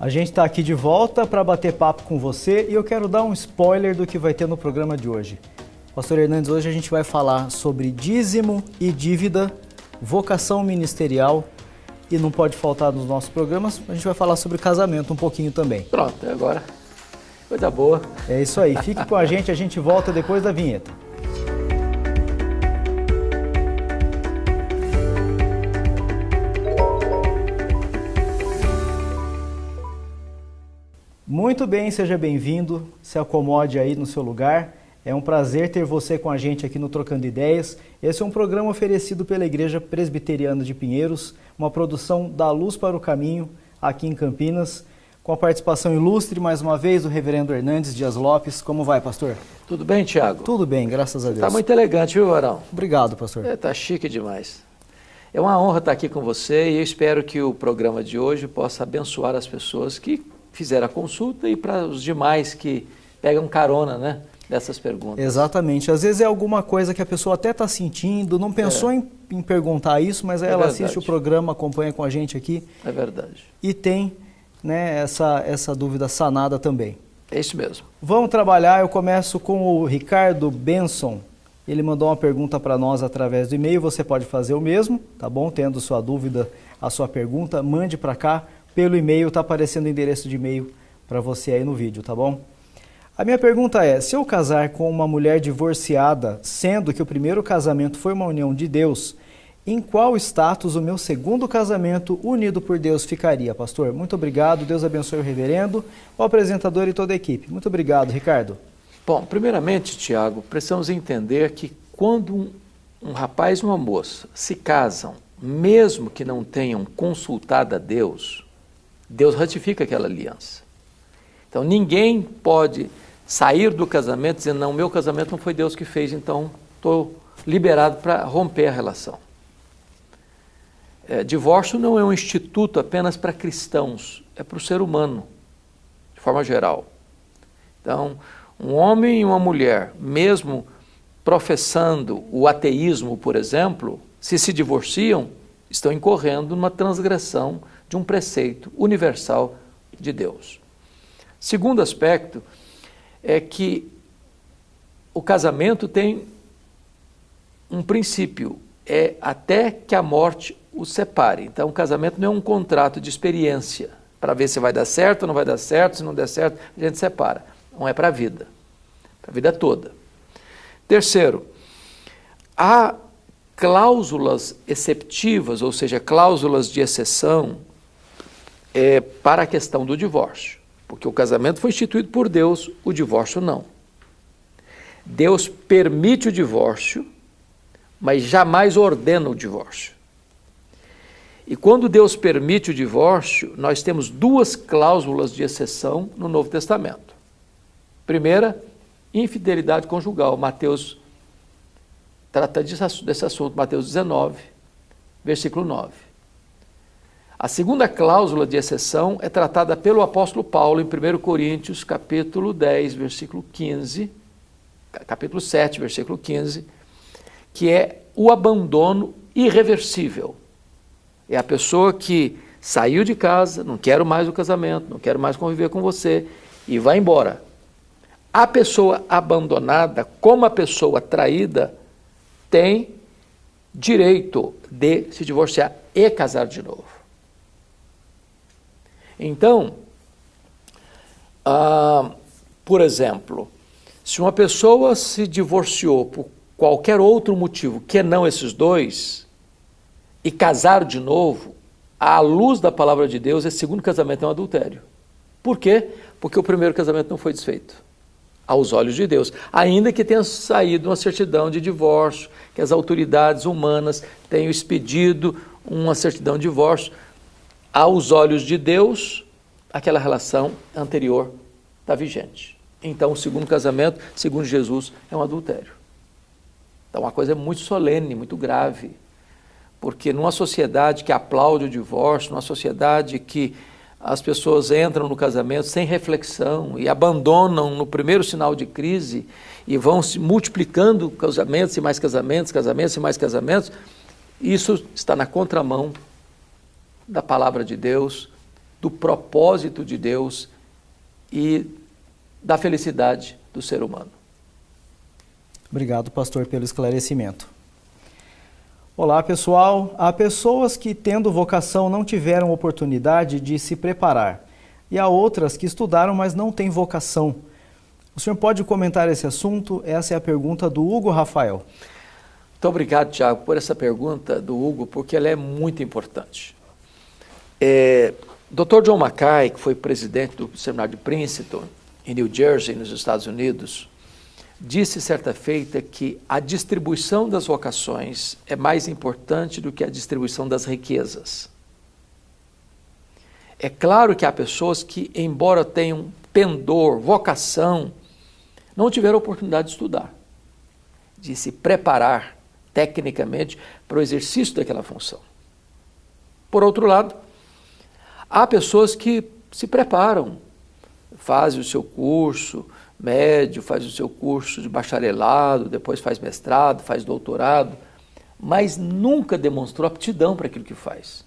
A gente está aqui de volta para bater papo com você e eu quero dar um spoiler do que vai ter no programa de hoje. Pastor Hernandes, hoje a gente vai falar sobre dízimo e dívida, vocação ministerial e não pode faltar nos nossos programas, a gente vai falar sobre casamento um pouquinho também. Pronto, agora, coisa boa. É isso aí, fique com a gente volta depois da vinheta. Muito bem, seja bem-vindo, se acomode aí no seu lugar. É um prazer ter você com a gente aqui no Trocando Ideias. Esse é um programa oferecido pela Igreja Presbiteriana de Pinheiros, uma produção da Luz para o Caminho, aqui em Campinas, com a participação ilustre, mais uma vez, do reverendo Hernandes Dias Lopes. Como vai, pastor? Tudo bem, Tiago? Tudo bem, graças a Deus. Está muito elegante, viu, Varão? Obrigado, pastor. Está chique demais. É uma honra estar aqui com você e eu espero que o programa de hoje possa abençoar as pessoas que fizeram a consulta e para os demais que pegam carona, né, dessas perguntas. Exatamente. Às vezes é alguma coisa que a pessoa até está sentindo, não pensou em perguntar isso, mas aí ela assiste o programa, acompanha com a gente aqui. É verdade. E tem, né, essa dúvida sanada também. É isso mesmo. Vamos trabalhar, eu começo com o Ricardo Benson. Ele mandou uma pergunta para nós através do e-mail, você pode fazer o mesmo, tá bom? Tendo sua dúvida, a sua pergunta, mande para cá. Pelo e-mail, está aparecendo o endereço de e-mail para você aí no vídeo, tá bom? A minha pergunta é, se eu casar com uma mulher divorciada, sendo que o primeiro casamento foi uma união de Deus, em qual status o meu segundo casamento unido por Deus ficaria, pastor? Muito obrigado, Deus abençoe o reverendo, o apresentador e toda a equipe. Muito obrigado, Ricardo. Bom, primeiramente, Tiago, precisamos entender que quando um rapaz e uma moça se casam, mesmo que não tenham consultado a Deus, Deus ratifica aquela aliança. Então, ninguém pode sair do casamento dizendo, não, meu casamento não foi Deus que fez, então estou liberado para romper a relação. Divórcio não é um instituto apenas para cristãos, é para o ser humano, de forma geral. Então, um homem e uma mulher, mesmo professando o ateísmo, por exemplo, se divorciam, estão incorrendo numa transgressão de um preceito universal de Deus. Segundo aspecto é que o casamento tem um princípio, é até que a morte os separe. Então, o casamento não é um contrato de experiência, para ver se vai dar certo ou não vai dar certo, se não der certo, a gente separa. Não é para a vida toda. Terceiro, há cláusulas exceptivas, ou seja, cláusulas de exceção, para a questão do divórcio, porque o casamento foi instituído por Deus, o divórcio não. Deus permite o divórcio, mas jamais ordena o divórcio. E quando Deus permite o divórcio, nós temos duas cláusulas de exceção no Novo Testamento. Primeira, infidelidade conjugal. Mateus trata desse assunto, Mateus 19, versículo 9. A segunda cláusula de exceção é tratada pelo apóstolo Paulo em 1 Coríntios, capítulo 10, versículo 15, capítulo 7, versículo 15, que é o abandono irreversível. É a pessoa que saiu de casa, não quero mais o casamento, não quero mais conviver com você, e vai embora. A pessoa abandonada, como a pessoa traída, tem direito de se divorciar e casar de novo. Então, por exemplo, se uma pessoa se divorciou por qualquer outro motivo que não esses dois e casar de novo, à luz da palavra de Deus, esse segundo casamento é um adultério. Por quê? Porque o primeiro casamento não foi desfeito, aos olhos de Deus, ainda que tenha saído uma certidão de divórcio, que as autoridades humanas tenham expedido uma certidão de divórcio, aos olhos de Deus, aquela relação anterior está vigente. Então, o segundo casamento, segundo Jesus, é um adultério. Então, uma coisa muito solene, muito grave, porque numa sociedade que aplaude o divórcio, numa sociedade que as pessoas entram no casamento sem reflexão e abandonam no primeiro sinal de crise e vão se multiplicando casamentos e mais casamentos, casamentos e mais casamentos, isso está na contramão da palavra de Deus, do propósito de Deus e da felicidade do ser humano. Obrigado, pastor, pelo esclarecimento. Olá, pessoal. Há pessoas que, tendo vocação, não tiveram oportunidade de se preparar. E há outras que estudaram, mas não têm vocação. O senhor pode comentar esse assunto? Essa é a pergunta do Hugo Rafael. Muito obrigado, Tiago, por essa pergunta do Hugo, porque ela é muito importante. Dr. John Mackay, que foi presidente do Seminário de Princeton, em New Jersey, nos Estados Unidos, disse certa feita que a distribuição das vocações é mais importante do que a distribuição das riquezas. É claro que há pessoas que, embora tenham pendor, vocação, não tiveram oportunidade de estudar, de se preparar tecnicamente para o exercício daquela função. Por outro lado, há pessoas que se preparam, fazem o seu curso médio, faz o seu curso de bacharelado, depois faz mestrado, faz doutorado, mas nunca demonstrou aptidão para aquilo que faz.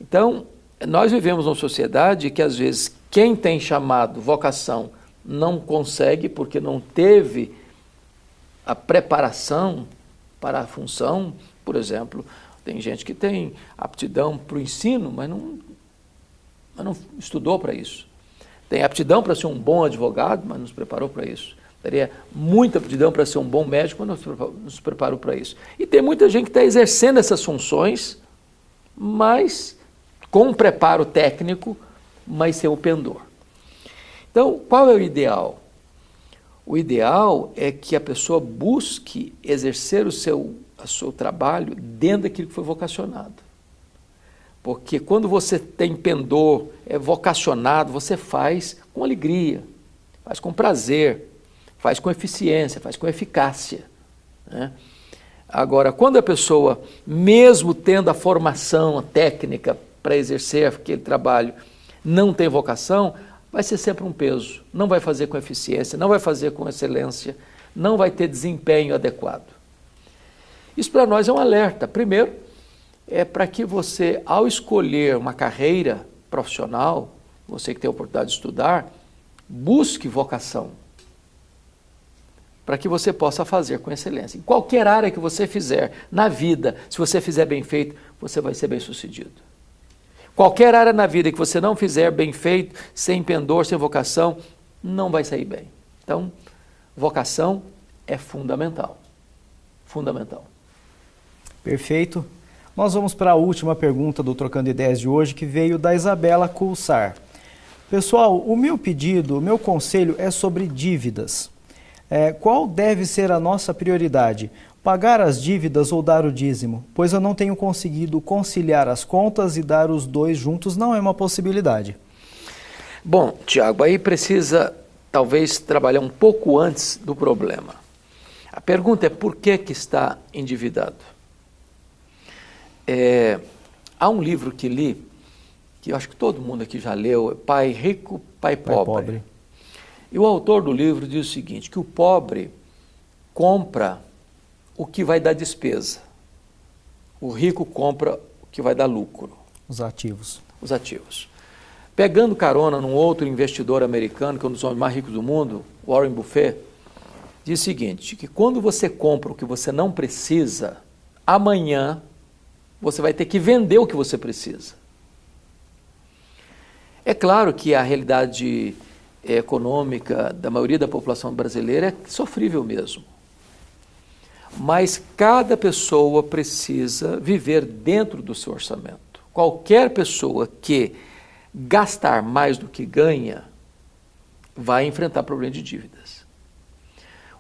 Então, nós vivemos numa sociedade que, às vezes, quem tem chamado vocação não consegue porque não teve a preparação para a função. Por exemplo, tem gente que tem aptidão para o ensino, mas não estudou para isso. Tem aptidão para ser um bom advogado, mas não se preparou para isso. Teria muita aptidão para ser um bom médico, mas não se preparou para isso. E tem muita gente que está exercendo essas funções, mas com um preparo técnico, mas sem o pendor. Então, qual é o ideal? O ideal é que a pessoa busque exercer o seu trabalho dentro daquilo que foi vocacionado. Porque quando você tem pendor, é vocacionado, você faz com alegria, faz com prazer, faz com eficiência, faz com eficácia, né? Agora, quando a pessoa, mesmo tendo a formação a técnica para exercer aquele trabalho, não tem vocação, vai ser sempre um peso, não vai fazer com eficiência, não vai fazer com excelência, não vai ter desempenho adequado. Isso para nós é um alerta. Primeiro, é para que você, ao escolher uma carreira profissional, você que tem a oportunidade de estudar, busque vocação, para que você possa fazer com excelência. Em qualquer área que você fizer na vida, se você fizer bem feito, você vai ser bem sucedido. Qualquer área na vida que você não fizer bem feito, sem pendor, sem vocação, não vai sair bem. Então, vocação é fundamental. Fundamental. Perfeito. Nós vamos para a última pergunta do Trocando Ideias de hoje, que veio da Isabela Culsar. Pessoal, o meu pedido, o meu conselho é sobre dívidas. Qual deve ser a nossa prioridade? Pagar as dívidas ou dar o dízimo? Pois eu não tenho conseguido conciliar as contas e dar os dois juntos não é uma possibilidade. Bom, Tiago, aí precisa talvez trabalhar um pouco antes do problema. A pergunta é por que está endividado? Há um livro que li, que eu acho que todo mundo aqui já leu, Pai Rico, Pai Pobre. E o autor do livro diz o seguinte, que o pobre compra o que vai dar despesa. O rico compra o que vai dar lucro. Os ativos. Os ativos. Pegando carona num outro investidor americano, que é um dos homens mais ricos do mundo, Warren Buffett, diz o seguinte, que quando você compra o que você não precisa, amanhã você vai ter que vender o que você precisa. É claro que a realidade econômica da maioria da população brasileira é sofrível mesmo. Mas cada pessoa precisa viver dentro do seu orçamento. Qualquer pessoa que gastar mais do que ganha vai enfrentar problema de dívidas.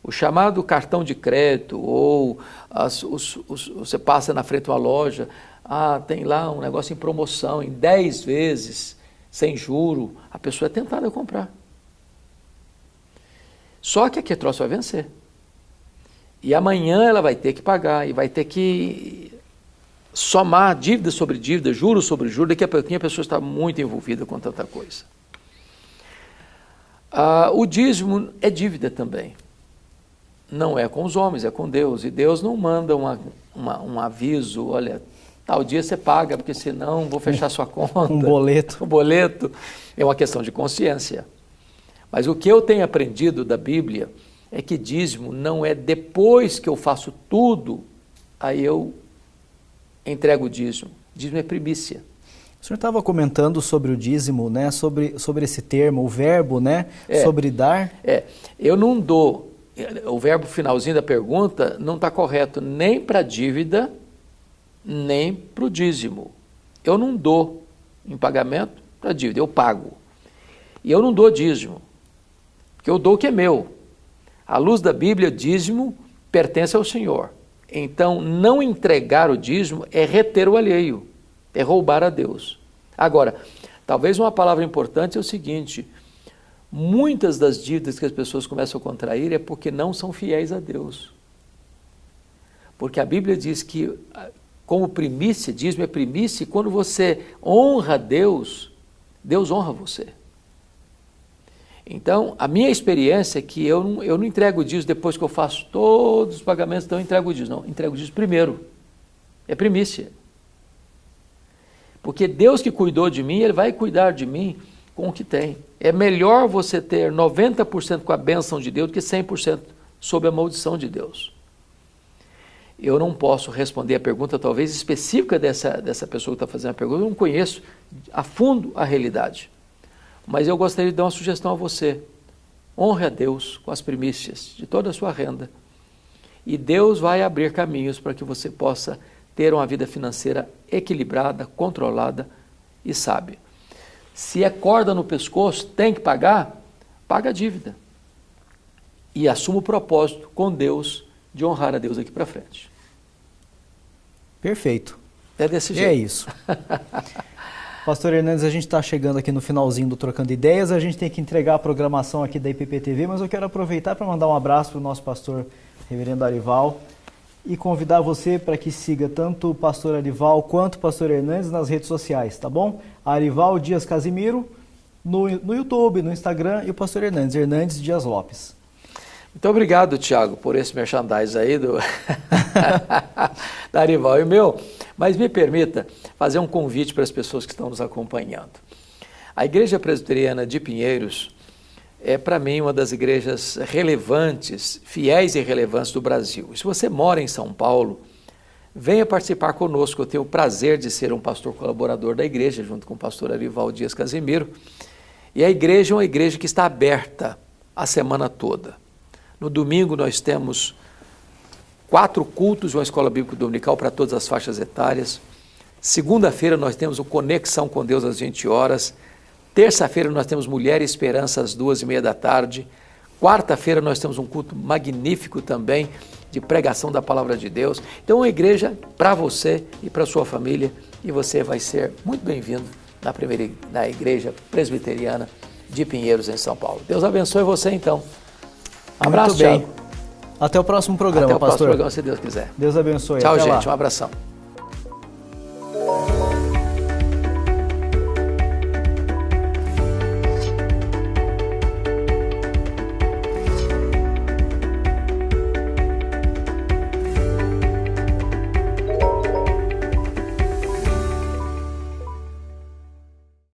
O chamado cartão de crédito ou você passa na frente de uma loja, tem lá um negócio em promoção, em 10 vezes, sem juro, a pessoa é tentada a comprar. Só que aquele troço vai vencer. E amanhã ela vai ter que pagar e vai ter que somar dívida sobre dívida, juros sobre juros, daqui a pouquinho a pessoa está muito envolvida com tanta coisa. O dízimo é dívida também. Não é com os homens, é com Deus. E Deus não manda um aviso, olha, Tal dia você paga, porque senão vou fechar sua conta. Um boleto. Um boleto. É uma questão de consciência. Mas o que eu tenho aprendido da Bíblia é que dízimo não é depois que eu faço tudo, aí eu entrego o dízimo. Dízimo é primícia. O senhor estava comentando sobre o dízimo, né? Sobre esse termo, o verbo, né? Sobre dar. Eu não dou, o verbo finalzinho da pergunta não está correto nem para a dívida, nem para o dízimo. Eu não dou em pagamento para a dívida, eu pago. E eu não dou dízimo, porque eu dou o que é meu. À luz da Bíblia, dízimo pertence ao Senhor. Então, não entregar o dízimo é reter o alheio, é roubar a Deus. Agora, talvez uma palavra importante é o seguinte: muitas das dívidas que as pessoas começam a contrair é porque não são fiéis a Deus. Porque a Bíblia diz que, como primícia, dízimo é primícia, e quando você honra Deus, Deus honra você. Então, a minha experiência é que eu não entrego o dízimo depois que eu faço todos os pagamentos, então eu entrego o dízimo. Não, entrego o dízimo primeiro. É primícia. Porque Deus que cuidou de mim, Ele vai cuidar de mim com o que tem. É melhor você ter 90% com a bênção de Deus do que 100% sob a maldição de Deus. Eu não posso responder a pergunta talvez específica dessa pessoa que está fazendo a pergunta, eu não conheço a fundo a realidade. Mas eu gostaria de dar uma sugestão a você. Honre a Deus com as primícias de toda a sua renda. E Deus vai abrir caminhos para que você possa ter uma vida financeira equilibrada, controlada e sábia. Se é corda no pescoço, tem que pagar, paga a dívida. E assuma o propósito com Deus de honrar a Deus aqui para frente. Perfeito. É desse jeito. É isso. Pastor Hernandes, a gente está chegando aqui no finalzinho do Trocando Ideias, a gente tem que entregar a programação aqui da IPP-TV, mas eu quero aproveitar para mandar um abraço para o nosso pastor Reverendo Arival e convidar você para que siga tanto o pastor Arival quanto o pastor Hernandes nas redes sociais, tá bom? Arival Dias Casimiro no YouTube, no Instagram, e o pastor Hernandes Dias Lopes. Muito obrigado, Tiago, por esse merchandise aí da Arival e meu. Mas me permita fazer um convite para as pessoas que estão nos acompanhando. A Igreja Presbiteriana de Pinheiros é, para mim, uma das igrejas relevantes, fiéis e relevantes do Brasil. E se você mora em São Paulo, venha participar conosco. Eu tenho o prazer de ser um pastor colaborador da igreja, junto com o pastor Arival Dias Casimiro. E a igreja é uma igreja que está aberta a semana toda. No domingo nós temos 4 cultos de uma escola bíblica dominical para todas as faixas etárias. Segunda-feira nós temos o Conexão com Deus às 20 horas. Terça-feira nós temos Mulher e Esperança às 2h30 da tarde. Quarta-feira nós temos um culto magnífico também de pregação da Palavra de Deus. Então, uma igreja para você e para sua família, e você vai ser muito bem-vindo na Igreja Presbiteriana de Pinheiros, em São Paulo. Deus abençoe você, então. Abraço, Thiago. Até o próximo programa, pastor. Até o próximo pastor. programa, se Deus quiser. Deus abençoe. Tchau, Até gente. lá. Um abração.